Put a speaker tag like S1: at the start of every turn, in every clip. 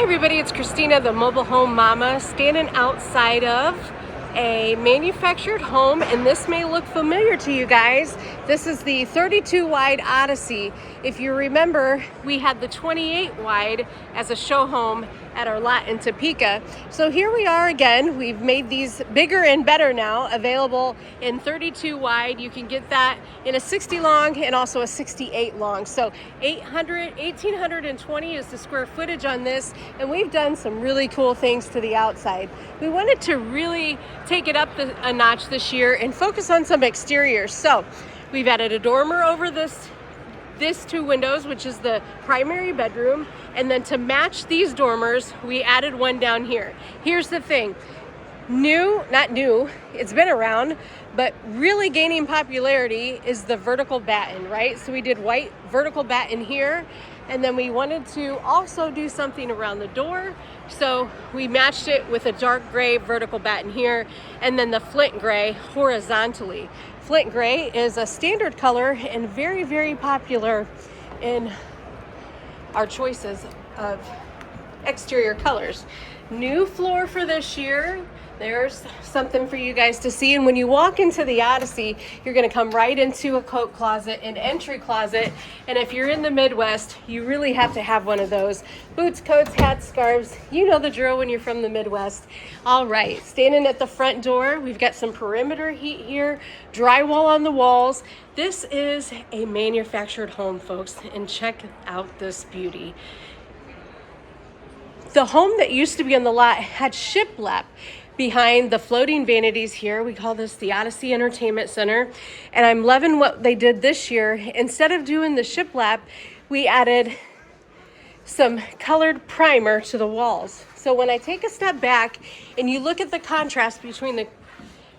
S1: everybody, it's Christina, the mobile home mama, standing outside of a manufactured home, and this may look familiar to you guys. This is the 32 wide Odyssey. If you remember, we had the 28 wide as a show home at our lot in Topeka. So here we are again. We've made these bigger and better now, available in 32 wide. You can get that in a 60 long and also a 68 long. So 1,820 is the square footage on this, and we've done some really cool things to the outside. We wanted to really take it up a notch this year and focus on some exteriors. So we've added a dormer over this two windows, which is the primary bedroom, and then to match these dormers, we added one down here. Here's the thing, not new, it's been around, but really gaining popularity is the vertical batten, right? So we did white vertical batten here, and then we wanted to also do something around the door, so we matched it with a dark gray vertical batten here, and then the flint gray horizontally. Flint gray is a standard color and very, very popular in our choices of exterior colors. New floor for this year. There's something for you guys to see. And when you walk into the Odyssey, you're going to come right into a coat closet, an entry closet. And if you're in the Midwest, you really have to have one of those. Boots, coats, hats, scarves. You know the drill when you're from the Midwest. All right, standing at the front door, we've got some perimeter heat here, drywall on the walls. This is a manufactured home, folks, and check out this beauty. The home that used to be on the lot had shiplap behind the floating vanities here. We call this the Odyssey Entertainment Center. And I'm loving what they did this year. Instead of doing the shiplap, we added some colored primer to the walls. So when I take a step back and you look at the contrast between the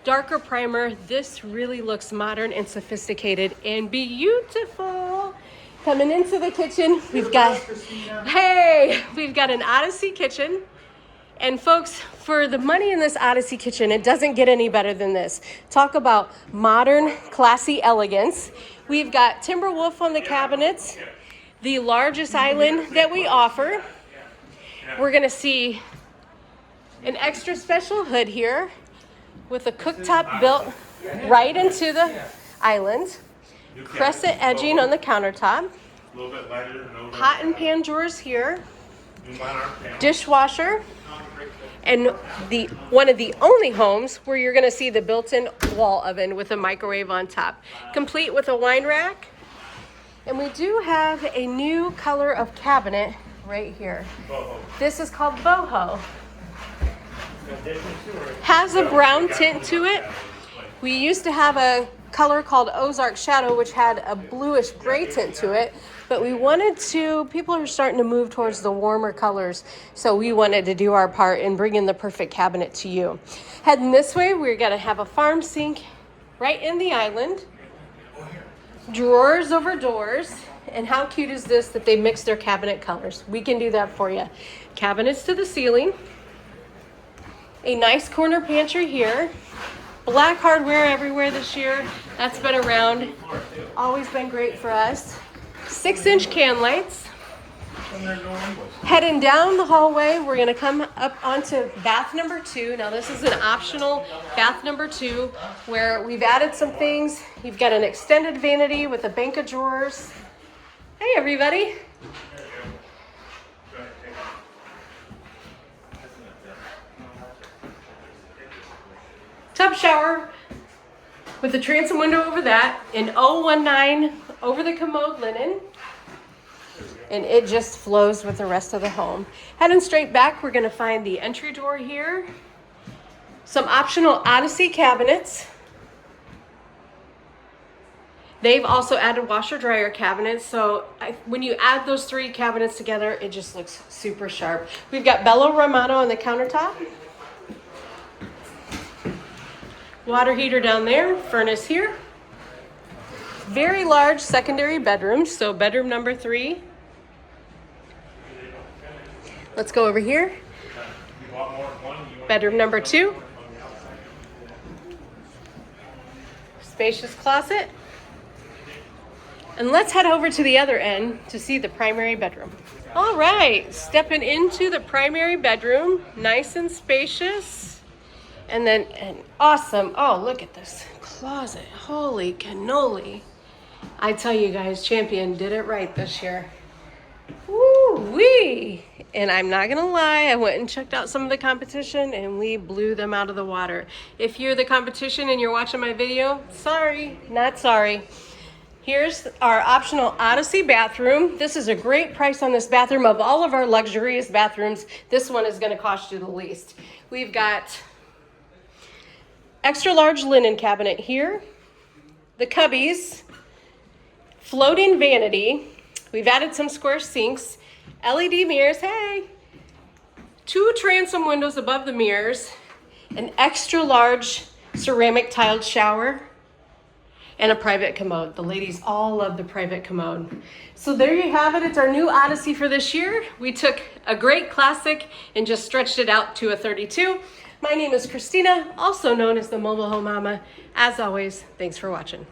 S1: darker primer, this really looks modern and sophisticated and beautiful. Coming into the kitchen, we've got an Odyssey kitchen. And folks, for the money in this Odyssey kitchen, it doesn't get any better than this. Talk about modern, classy elegance. We've got timber wolf on the cabinets, the largest island that we offer. We're gonna see an extra special hood here with a cooktop built right into the island. Crescent edging on the countertop. Pot and pan drawers here. Dishwasher. And one of the only homes where you're going to see the built-in wall oven with a microwave on top, complete with a wine rack. And we do have a new color of cabinet right here. This is called boho. Has a brown tint to it. We used to have a color called Ozark Shadow, which had a bluish gray tint to it, but we wanted to, people are starting to move towards the warmer colors, so we wanted to do our part in bringing the perfect cabinet to you. Heading this way, we're gonna have a farm sink right in the island, drawers over doors, and how cute is this that they mix their cabinet colors? We can do that for you. Cabinets to the ceiling, a nice corner pantry here, black hardware everywhere this year. That's been around, always been great for us. 6-inch can lights. Heading down the hallway, we're gonna come up onto bath number 2. Now this is an optional bath number 2 where we've added some things. You've got an extended vanity with a bank of drawers. Hey everybody. Tub shower with a transom window over that, an 019 over the commode linen, and it just flows with the rest of the home. Heading straight back, we're gonna find the entry door here, some optional Odyssey cabinets. They've also added washer dryer cabinets, so when you add those 3 cabinets together, it just looks super sharp. We've got Bello Romano on the countertop. Water heater down there, furnace here. Very large secondary bedroom, so bedroom number 3. Let's go over here. Bedroom number 2. Spacious closet. And let's head over to the other end to see the primary bedroom. All right, stepping into the primary bedroom, nice and spacious. And then an awesome, oh, look at this closet. Holy cannoli. I tell you guys, Champion did it right this year. Woo-wee. And I'm not gonna lie, I went and checked out some of the competition and we blew them out of the water. If you're the competition and you're watching my video, sorry, not sorry. Here's our optional Odyssey bathroom. This is a great price on this bathroom. Of all of our luxurious bathrooms, this one is gonna cost you the least. We've got extra large linen cabinet here, the cubbies, floating vanity. We've added some square sinks, LED mirrors, hey, 2 transom windows above the mirrors, an extra large ceramic tiled shower, and a private commode. The ladies all love the private commode. So there you have it. It's our new Odyssey for this year. We took a great classic and just stretched it out to a 32. My name is Christina, also known as the Mobile Home Mama. As always, thanks for watching.